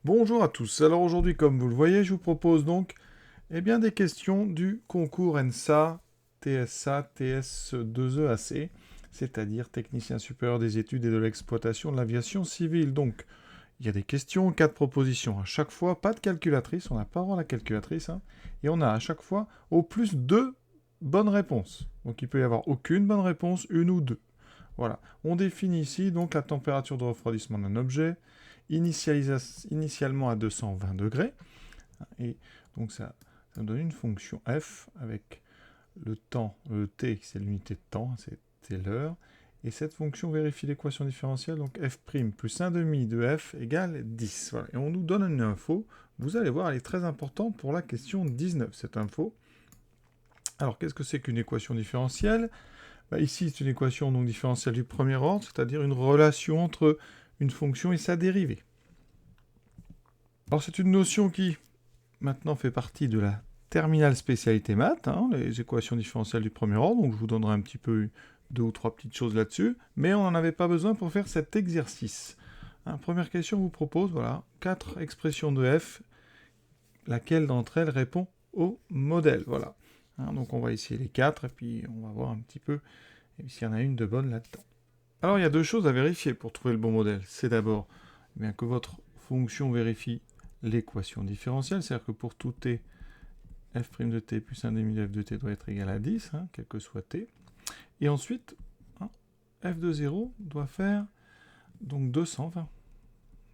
Bonjour à tous. Alors aujourd'hui, comme vous le voyez, je vous propose donc des questions du concours ENSA, TSA, TS2EAC, c'est-à-dire technicien supérieur des études et de l'exploitation de l'aviation civile. Donc, il y a des questions, 4 propositions à chaque fois, pas de calculatrice, on n'a pas vraiment la calculatrice, hein, et on a à chaque fois au plus 2 bonnes réponses. Donc il peut y avoir aucune bonne réponse, une ou deux. Voilà. On définit ici donc la température de refroidissement d'un objet, initialement à 220 degrés, et donc ça nous donne une fonction f avec le temps, le t, c'est l'unité de temps, c'est l'heure, et cette fonction vérifie l'équation différentielle, donc f' plus 1 demi de f égale 10. Voilà. Et on nous donne une info, vous allez voir, elle est très importante pour la question 19, cette info. Alors, qu'est-ce que c'est qu'une équation différentielle? Ici, c'est une équation donc différentielle du premier ordre, c'est-à-dire une relation entre une fonction et sa dérivée. Alors, c'est une notion qui, maintenant, fait partie de la terminale spécialité maths, hein, les équations différentielles du premier ordre, donc je vous donnerai un petit peu 2 ou 3 petites choses là-dessus, mais on n'en avait pas besoin pour faire cet exercice. Première question, vous propose, voilà, 4 expressions de f, laquelle d'entre elles répond au modèle, voilà. Donc on va essayer les 4, et puis on va voir un petit peu s'il y en a une de bonne là-dedans. Alors il y a deux choses à vérifier pour trouver le bon modèle. C'est d'abord que votre fonction vérifie l'équation différentielle, c'est-à-dire que pour tout t, f' de t plus 1 demi de f de t doit être égal à 10, quel que soit t. Et ensuite, f de 0 doit faire donc 220.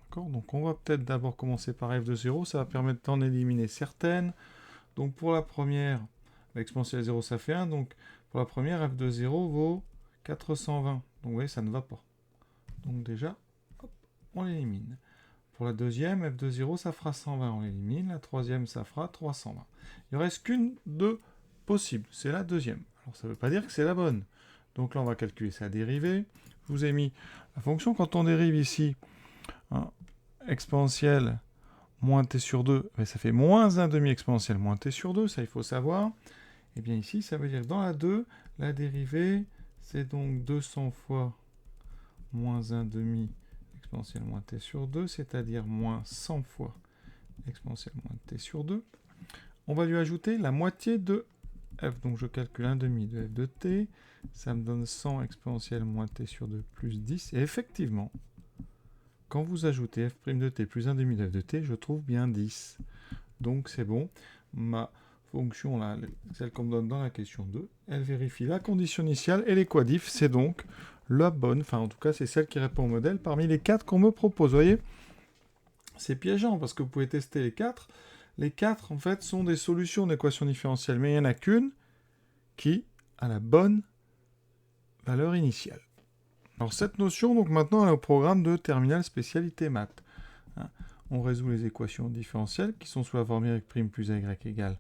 D'accord ? Donc on va peut-être d'abord commencer par f de 0, ça va permettre d'en éliminer certaines. Donc pour la première, l'exponentielle 0 ça fait 1, donc pour la première, f de 0 vaut 420. Donc vous voyez, ça ne va pas. Donc déjà, hop, on l'élimine. Pour la deuxième, f de 0, ça fera 120, on l'élimine. La troisième, ça fera 320. Il ne reste qu'une de possible, c'est la deuxième. Alors ça ne veut pas dire que c'est la bonne. Donc là, on va calculer sa dérivée. Je vous ai mis la fonction, quand on dérive ici, exponentielle moins t sur 2, ça fait moins 1 demi exponentielle moins t sur 2, ça il faut savoir. Et bien ici, ça veut dire que dans la 2, la dérivée, c'est donc 200 fois moins 1 demi exponentielle moins t sur 2, c'est-à-dire moins 100 fois exponentielle moins t sur 2. On va lui ajouter la moitié de f, donc je calcule 1 demi de f de t, ça me donne 100 exponentielle moins t sur 2 plus 10, et effectivement, quand vous ajoutez f' de t plus 1 demi de f de t, je trouve bien 10. Donc c'est bon, ma fonction là, celle qu'on me donne dans la question 2, elle vérifie la condition initiale et les quadifs, c'est donc la bonne, enfin en tout cas c'est celle qui répond au modèle parmi les 4 qu'on me propose. Vous voyez, c'est piégeant parce que vous pouvez tester les 4. Les 4 en fait sont des solutions d'équation différentielle, mais il n'y en a qu'une qui a la bonne valeur initiale. Alors cette notion, donc maintenant elle est au programme de terminale spécialité maths. On résout les équations différentielles qui sont sous la forme y' plus ay égale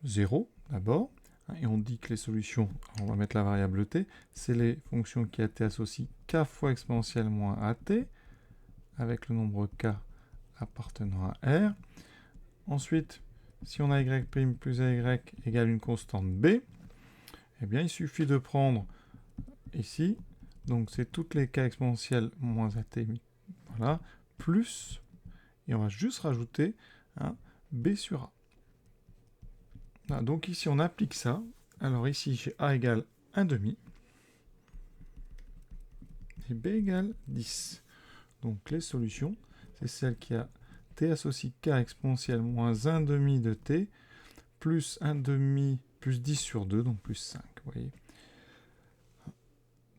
0 d'abord. Et on dit que les solutions, on va mettre la variable t, c'est les fonctions qui à t associent k fois exponentielle moins at, avec le nombre k appartenant à r. Ensuite, si on a y' plus ay égale une constante b, eh bien il suffit de prendre ici, donc c'est toutes les k exponentielles moins at, voilà, plus, et on va juste rajouter b sur a. Ah, donc ici, on applique ça. Alors ici, j'ai a égale 1 demi. Et b égale 10. Donc les solutions, c'est celle qui a t associe k exponentielle moins 1 demi de t, plus 1 demi, plus 10 sur 2, donc plus 5. Vous voyez.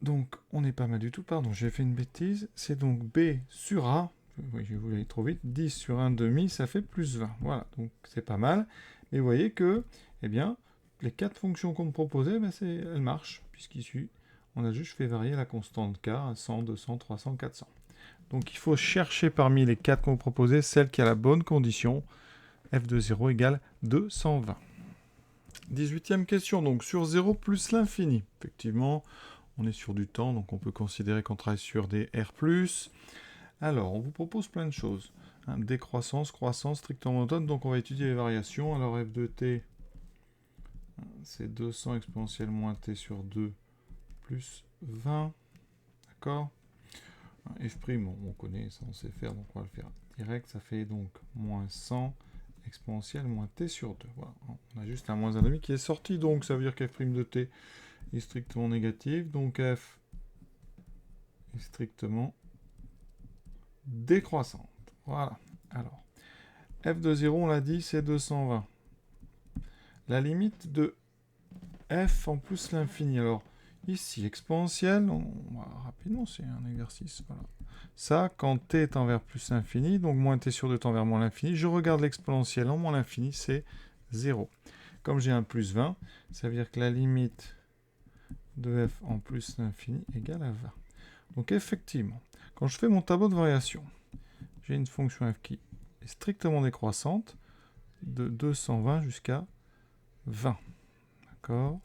Donc on n'est pas mal du tout. Pardon, j'ai fait une bêtise. C'est donc b sur a. Oui, je voulais aller trop vite. 10 sur 1 demi, ça fait plus 20. Voilà, donc c'est pas mal. Mais vous voyez que, eh bien, les 4 fonctions qu'on me proposait, elles marchent, puisqu'ici, on a juste fait varier la constante k à 100, 200, 300, 400. Donc il faut chercher parmi les 4 qu'on me proposait celle qui a la bonne condition. F de 0 égale 220. 18e question, donc sur 0 plus l'infini. Effectivement, on est sur du temps, donc on peut considérer qu'on travaille sur des R+. Alors, on vous propose plein de choses. Décroissance, croissance, strictement monotone, donc on va étudier les variations. Alors f de t, c'est 200 exponentielle moins t sur 2 plus 20. D'accord ? F', on connaît, ça on sait faire, donc on va le faire. direct, ça fait donc moins 100 exponentielle moins t sur 2. Voilà. On a juste un moins 1,5 qui est sorti, donc ça veut dire qu'f' de t est strictement négatif, donc f est strictement décroissante. Voilà. Alors, f de 0, on l'a dit, c'est 220. La limite de f en plus l'infini. Alors, ici, exponentielle, rapidement, c'est un exercice. Voilà. Ça, quand t tend vers plus l'infini, donc moins t sur 2 tend vers moins l'infini, je regarde l'exponentielle en moins l'infini, c'est 0. Comme j'ai un plus 20, ça veut dire que la limite de f en plus l'infini égale à 20. Donc effectivement, quand je fais mon tableau de variation, j'ai une fonction f qui est strictement décroissante de 220 jusqu'à 20. D'accord ?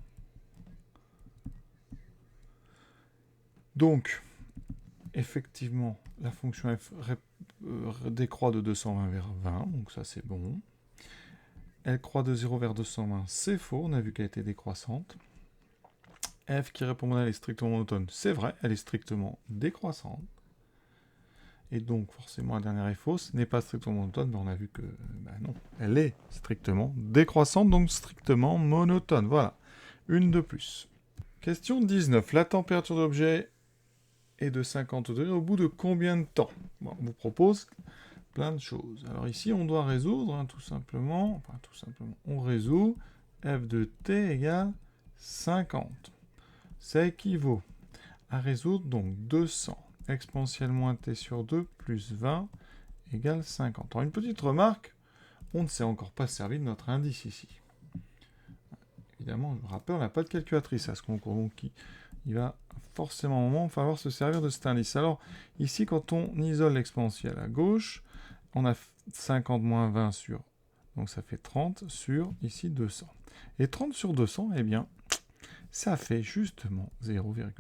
Donc, effectivement, la fonction f décroît de 220 vers 20, donc ça c'est bon. Elle croît de 0 vers 220, c'est faux, on a vu qu'elle était décroissante. F qui répond à elle est strictement monotone, c'est vrai, elle est strictement décroissante. Et donc, forcément, la dernière est fausse, n'est pas strictement monotone, mais on a vu que, non, elle est strictement décroissante, donc strictement monotone. Voilà, une de plus. Question 19. La température de l'objet est de 50 degrés au bout de combien de temps ? Bon, on vous propose plein de choses. Alors ici, on doit résoudre, tout simplement, on résout f de t égale 50. Ça équivaut à résoudre donc 200 exponentielle moins t sur 2 plus 20 égale 50. Alors une petite remarque, on ne s'est encore pas servi de notre indice ici. Évidemment, je vous rappelle, on n'a pas de calculatrice à ce concours, donc il va forcément à un moment falloir se servir de cet indice. Alors ici, quand on isole l'exponentielle à gauche, on a 50 moins 20 sur, donc ça fait 30 sur, ici, 200. Et 30 sur 200, eh bien, ça fait justement 0,15.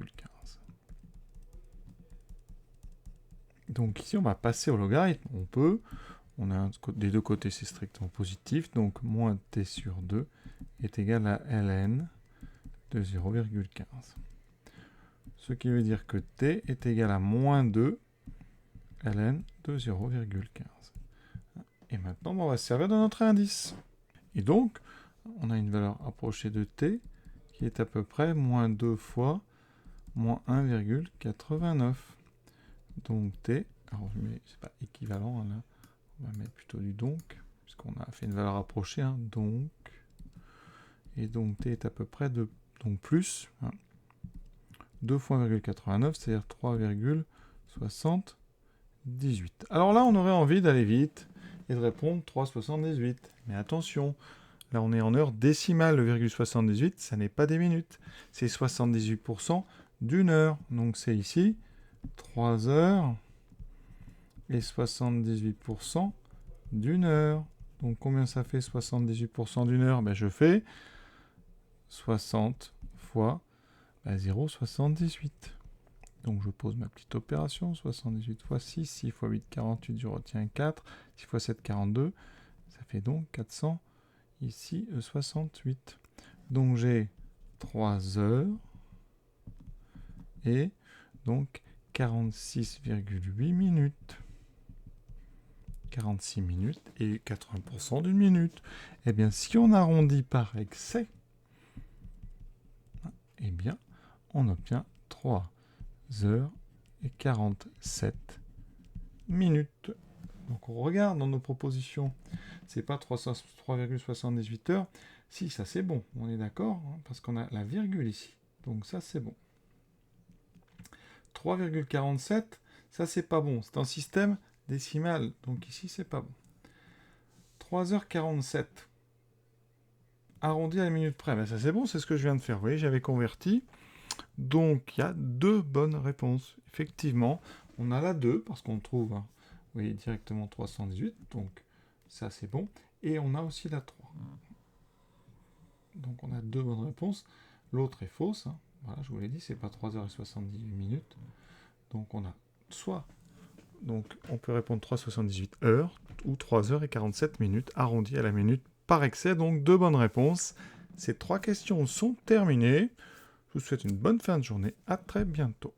Donc ici, on va passer au logarithme. On a des deux côtés, c'est strictement positif, donc moins t sur 2 est égal à ln de 0,15. Ce qui veut dire que t est égal à moins 2 ln de 0,15. Et maintenant, on va se servir de notre indice. Et donc, on a une valeur approchée de t qui est à peu près moins 2 fois moins 1,89. Donc t, alors c'est pas équivalent, là, on va mettre plutôt du donc, puisqu'on a fait une valeur approchée, donc, et donc t est à peu près de, donc plus, 2 fois 1,89, c'est-à-dire 3,78. Alors là, on aurait envie d'aller vite et de répondre 3,78. Mais attention, là on est en heure décimale, le virgule 78, ça n'est pas des minutes, c'est 78% d'une heure. Donc c'est ici 3 heures et 78% d'une heure. Donc combien ça fait 78% d'une heure ? Je fais 60 fois 0,78. Donc je pose ma petite opération, 78 fois 6, 6 fois 8, 48, je retiens 4, 6 fois 7, 42, ça fait donc 400, ici 68. Donc j'ai 3 heures et donc 46,8 minutes. 46 minutes et 80% d'une minute. Eh bien, si on arrondit par excès, eh bien, on obtient 3 heures et 47 minutes. Donc, on regarde dans nos propositions. C'est pas 3,78 heures. Si, ça c'est bon. On est d'accord, parce qu'on a la virgule ici. Donc, ça c'est bon. 3,47, ça c'est pas bon. C'est un système décimal. Donc ici, c'est pas bon. 3h47. Arrondi à la minute près. Ça c'est bon, c'est ce que je viens de faire. Vous voyez, j'avais converti. Donc il y a deux bonnes réponses. Effectivement, on a la 2 parce qu'on trouve, vous voyez, directement 318. Donc ça c'est bon. Et on a aussi la 3. Donc on a deux bonnes réponses. L'autre est fausse. Voilà, je vous l'ai dit, c'est pas 3h78 minutes. Donc on a soit... Donc, on peut répondre 3,78 heures ou 3h47 minutes, arrondi à la minute par excès. Donc, deux bonnes réponses. Ces 3 questions sont terminées. Je vous souhaite une bonne fin de journée. À très bientôt.